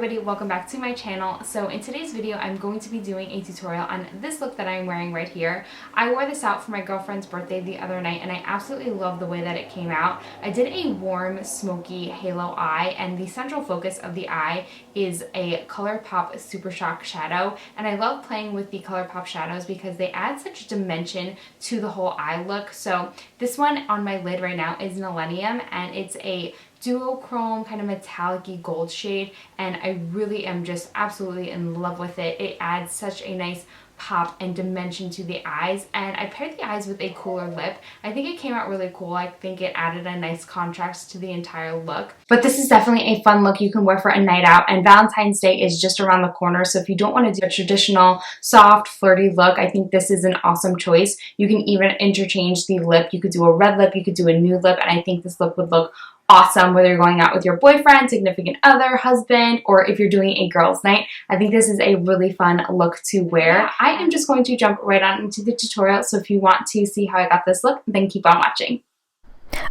everybody, welcome back to my channel. So in today's video I'm going to be doing a tutorial on this look that I'm wearing right here. I wore this out for my girlfriend's birthday the other night and I absolutely love the way that it came out. I did a warm smoky halo eye, and the central focus of the eye is a ColourPop Super Shock shadow, and I love playing with the ColourPop shadows because they add such dimension to the whole eye look. So this one on my lid right now is Millennium, and it's a duochrome kind of metallic-y gold shade, and I really am just absolutely in love with it. It adds such a nice pop and dimension to the eyes, and I paired the eyes with a cooler lip. I think it came out really cool. I think it added a nice contrast to the entire look. But this is definitely a fun look you can wear for a night out, and Valentine's Day is just around the corner, so if you don't want to do a traditional soft flirty look, I think this is an awesome choice. You can even interchange the lip. You could do a red lip, you could do a nude lip, and I think this look would look awesome whether you're going out with your boyfriend, significant other, husband, or if you're doing a girls' night. I think this is a really fun look to wear. I am just going to jump right on into the tutorial, so if you want to see how I got this look, then keep on watching.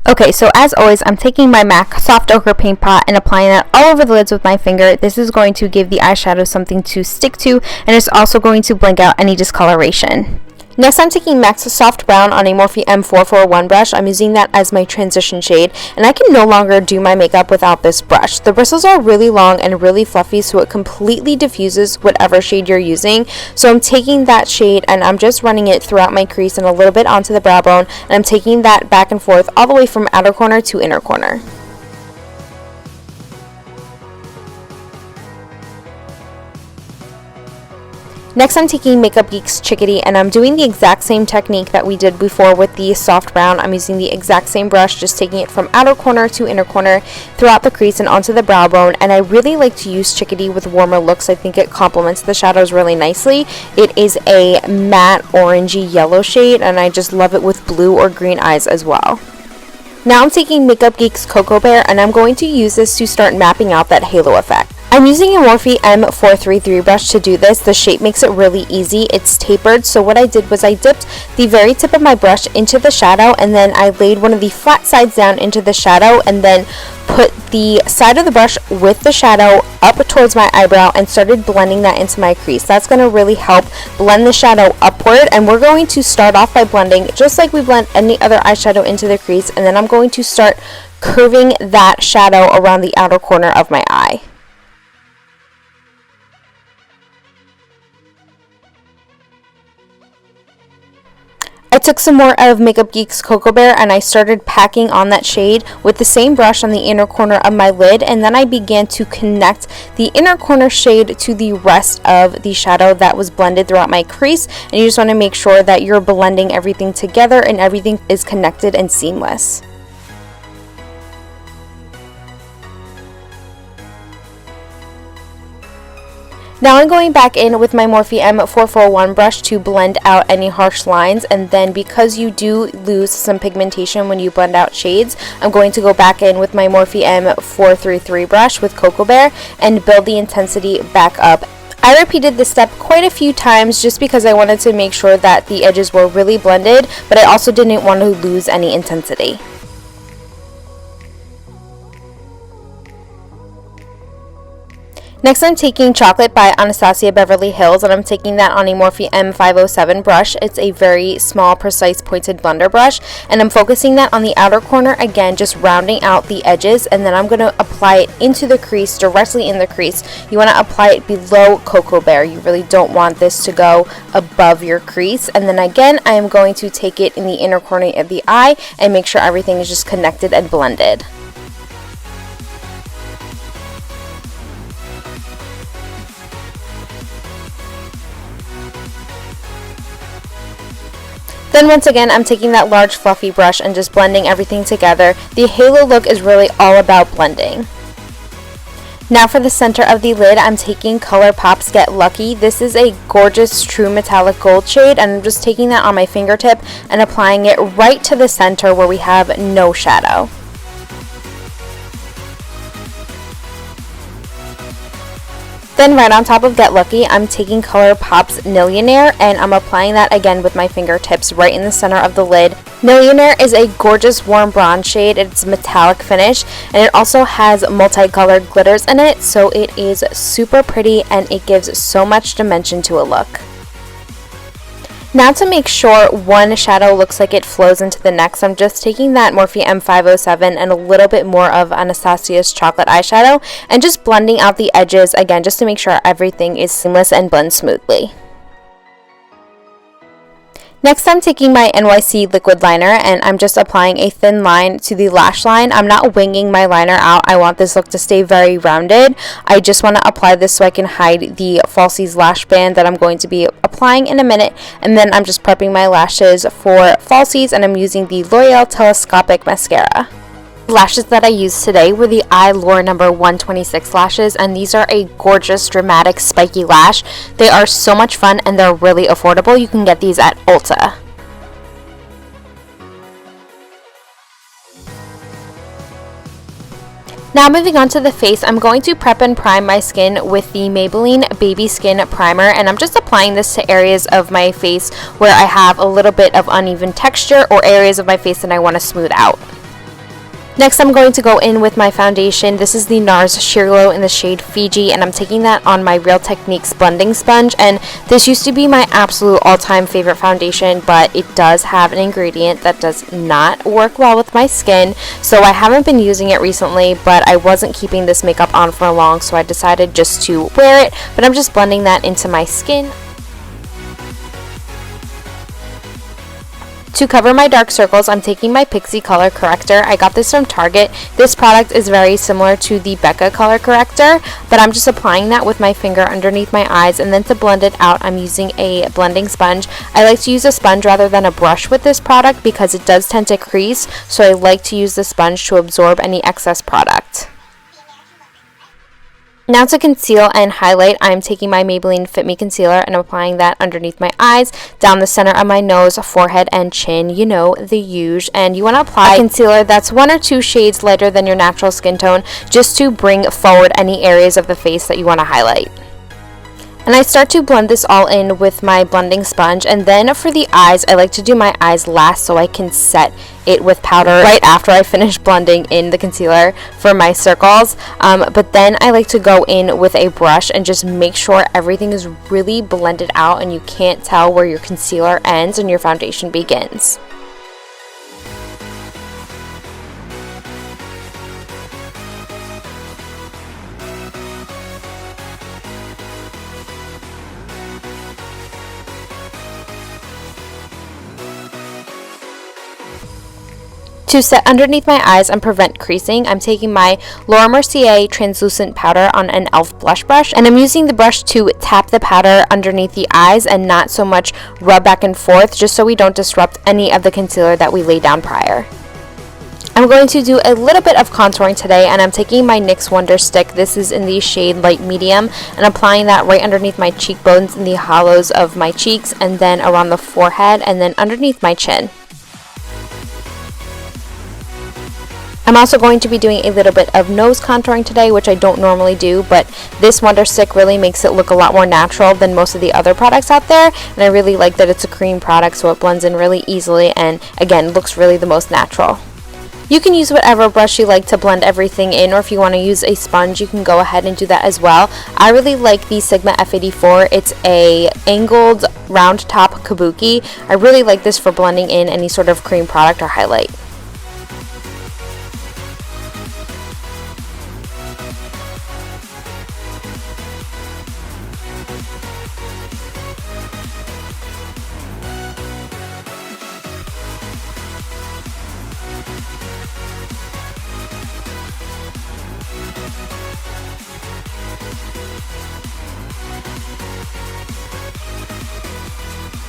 Okay, so as always, I'm taking my MAC Soft Ochre Paint Pot and applying that all over the lids with my finger. This is going to give the eyeshadow something to stick to, and it's also going to blink out any discoloration. Next, I'm taking MAC's Soft Brown on a Morphe M441 brush. I'm using that as my transition shade, and I can no longer do my makeup without this brush. The bristles are really long and really fluffy, so it completely diffuses whatever shade you're using. So I'm taking that shade and I'm just running it throughout my crease and a little bit onto the brow bone, and I'm taking that back and forth all the way from outer corner to inner corner. Next, I'm taking Makeup Geek's Chickadee, and I'm doing the exact same technique that we did before with the soft brown. I'm using the exact same brush, just taking it from outer corner to inner corner throughout the crease and onto the brow bone. And I really like to use Chickadee with warmer looks. I think it complements the shadows really nicely. It is a matte orangey yellow shade, and I just love it with blue or green eyes as well. Now I'm taking Makeup Geek's Cocoa Bear, and I'm going to use this to start mapping out that halo effect. I'm using a Morphe M433 brush to do this. The shape makes it really easy. It's tapered, so what I did was I dipped the very tip of my brush into the shadow, and then I laid one of the flat sides down into the shadow, and then put the side of the brush with the shadow up towards my eyebrow and started blending that into my crease. That's going to really help blend the shadow upward, and we're going to start off by blending just like we blend any other eyeshadow into the crease, and then I'm going to start curving that shadow around the outer corner of my eye. I took some more of Makeup Geek's Cocoa Bear and I started packing on that shade with the same brush on the inner corner of my lid, and then I began to connect the inner corner shade to the rest of the shadow that was blended throughout my crease, and you just want to make sure that you're blending everything together and everything is connected and seamless. Now I'm going back in with my Morphe M441 brush to blend out any harsh lines, and then because you do lose some pigmentation when you blend out shades, I'm going to go back in with my Morphe M433 brush with Cocoa Bear and build the intensity back up. I repeated this step quite a few times just because I wanted to make sure that the edges were really blended, but I also didn't want to lose any intensity. Next, I'm taking Chocolate by Anastasia Beverly Hills, and I'm taking that on a Morphe M507 brush. It's a very small, precise, pointed blender brush, and I'm focusing that on the outer corner, again, just rounding out the edges, and then I'm going to apply it into the crease, directly in the crease. You want to apply it below Cocoa Bear. You really don't want this to go above your crease. And then again, I am going to take it in the inner corner of the eye and make sure everything is just connected and blended. Then once again, I'm taking that large fluffy brush and just blending everything together. The halo look is really all about blending. Now for the center of the lid, I'm taking ColourPop Get Lucky. This is a gorgeous true metallic gold shade, and I'm just taking that on my fingertip and applying it right to the center where we have no shadow. Then right on top of Get Lucky, I'm taking ColourPop's Nillionaire, and I'm applying that again with my fingertips right in the center of the lid. Nillionaire is a gorgeous warm bronze shade. It's metallic finish, and it also has multicolored glitters in it, so it is super pretty and it gives so much dimension to a look. Now to make sure one shadow looks like it flows into the next, I'm just taking that Morphe M507 and a little bit more of Anastasia's chocolate eyeshadow and just blending out the edges again just to make sure everything is seamless and blends smoothly. Next, I'm taking my NYC Liquid Liner and I'm just applying a thin line to the lash line. I'm not winging my liner out. I want this look to stay very rounded. I just want to apply this so I can hide the falsies lash band that I'm going to be applying in a minute. And then I'm just prepping my lashes for falsies, and I'm using the L'Oreal Telescopic Mascara. The lashes that I used today were the Eylure number 126 lashes, and these are a gorgeous, dramatic, spiky lash. They are so much fun and they're really affordable. You can get these at Ulta. Now moving on to the face, I'm going to prep and prime my skin with the Maybelline Baby Skin Primer, and I'm just applying this to areas of my face where I have a little bit of uneven texture or areas of my face that I want to smooth out. Next, I'm going to go in with my foundation. This is the Nars Sheer Glow in the shade Fiji, and I'm taking that on my Real Techniques blending sponge. And this used to be my absolute all-time favorite foundation, but it does have an ingredient that does not work well with my skin. So I haven't been using it recently, but I wasn't keeping this makeup on for long, so I decided just to wear it. But I'm just blending that into my skin. To cover my dark circles, I'm taking my Pixi color corrector. I got this from Target. This product is very similar to the Becca color corrector, but I'm just applying that with my finger underneath my eyes, and then to blend it out, I'm using a blending sponge. I like to use a sponge rather than a brush with this product because it does tend to crease, so I like to use the sponge to absorb any excess product. Now to conceal and highlight, I'm taking my Maybelline Fit Me Concealer and applying that underneath my eyes, down the center of my nose, forehead, and chin. You know, the huge. And you want to apply a concealer that's 1 or 2 shades lighter than your natural skin tone, just to bring forward any areas of the face that you want to highlight. And I start to blend this all in with my blending sponge, and then for the eyes, I like to do my eyes last so I can set it with powder right after I finish blending in the concealer for my circles. But then I like to go in with a brush and just make sure everything is really blended out and you can't tell where your concealer ends and your foundation begins. To set underneath my eyes and prevent creasing, I'm taking my Laura Mercier translucent powder on an e.l.f. blush brush, and I'm using the brush to tap the powder underneath the eyes and not so much rub back and forth, just so we don't disrupt any of the concealer that we laid down prior. I'm going to do a little bit of contouring today, and I'm taking my NYX Wonder Stick. This is in the shade Light Medium, and applying that right underneath my cheekbones in the hollows of my cheeks, and then around the forehead, and then underneath my chin. I'm also going to be doing a little bit of nose contouring today, which I don't normally do, but this Wonder Stick really makes it look a lot more natural than most of the other products out there, and I really like that it's a cream product, so it blends in really easily and, again, looks really the most natural. You can use whatever brush you like to blend everything in, or if you want to use a sponge, you can go ahead and do that as well. I really like the Sigma F84. It's a angled round top kabuki. I really like this for blending in any sort of cream product or highlight.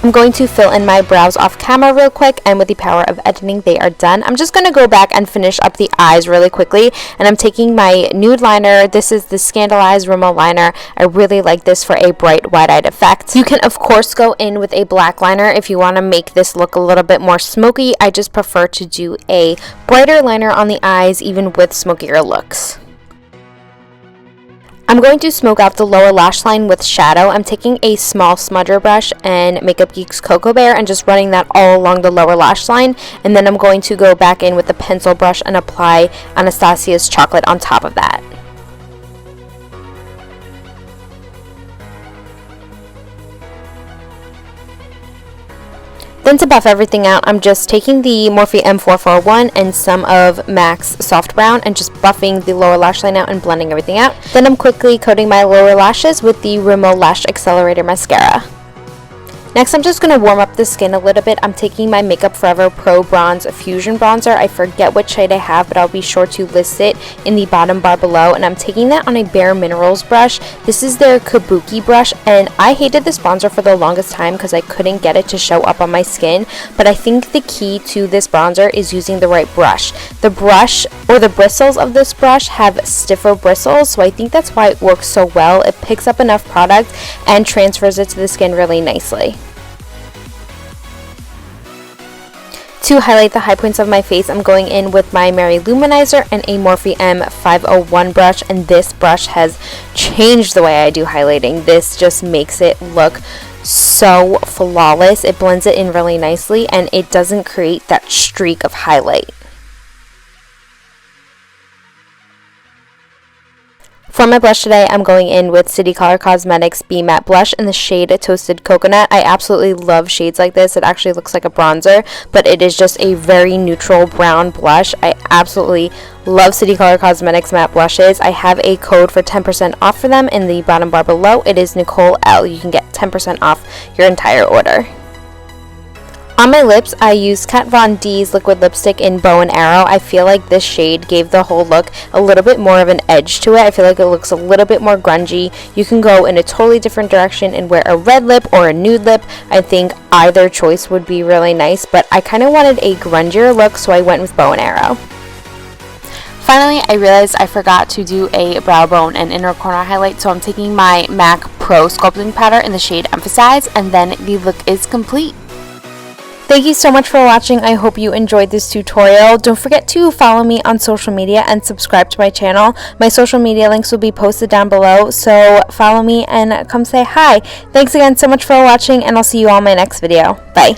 I'm going to fill in my brows off camera real quick, and with the power of editing, they are done. I'm just going to go back and finish up the eyes really quickly, and I'm taking my nude liner. This is the Scandaleyes Rimmel liner. I really like this for a bright wide-eyed effect. You can, of course, go in with a black liner if you want to make this look a little bit more smoky. I just prefer to do a brighter liner on the eyes, even with smokier looks. I'm going to smoke out the lower lash line with shadow. I'm taking a small smudger brush and Makeup Geek's Cocoa Bear and just running that all along the lower lash line. And then I'm going to go back in with the pencil brush and apply Anastasia's Chocolate on top of that. Then to buff everything out, I'm just taking the Morphe M441 and some of MAC's Soft Brown and just buffing the lower lash line out and blending everything out. Then I'm quickly coating my lower lashes with the Rimmel Lash Accelerator Mascara. Next, I'm just going to warm up the skin a little bit. I'm taking my Makeup Forever Pro Bronze Fusion Bronzer. I forget what shade I have, but I'll be sure to list it in the bottom bar below. And I'm taking that on a Bare Minerals brush. This is their Kabuki brush, and I hated this bronzer for the longest time because I couldn't get it to show up on my skin. But I think the key to this bronzer is using the right brush. The brush, or the bristles of this brush, have stiffer bristles, so I think that's why it works so well. It picks up enough product and transfers it to the skin really nicely. To highlight the high points of my face, I'm going in with my Mercier Lumanizer and a Morphe M501 brush, and this brush has changed the way I do highlighting. This just makes it look so flawless. It blends it in really nicely and it doesn't create that streak of highlight. For my blush today, I'm going in with City Color Cosmetics Be Matte Blush in the shade Toasted Coconut. I absolutely love shades like this. It actually looks like a bronzer, but it is just a very neutral brown blush. I absolutely love City Color Cosmetics matte blushes. I have a code for 10% off for them in the bottom bar below. It is Nicole L. You can get 10% off your entire order. On my lips, I used Kat Von D's liquid lipstick in Bow and Arrow. I feel like this shade gave the whole look a little bit more of an edge to it. I feel like it looks a little bit more grungy. You can go in a totally different direction and wear a red lip or a nude lip. I think either choice would be really nice, but I kind of wanted a grungier look, so I went with Bow and Arrow. Finally, I realized I forgot to do a brow bone and inner corner highlight, so I'm taking my MAC Pro Sculpting Powder in the shade Emphasize, and then the look is complete. Thank you so much for watching. I hope you enjoyed this tutorial. Don't forget to follow me on social media and subscribe to my channel. My social media links will be posted down below, so follow me and come say hi. Thanks again so much for watching, and I'll see you all in my next video. Bye.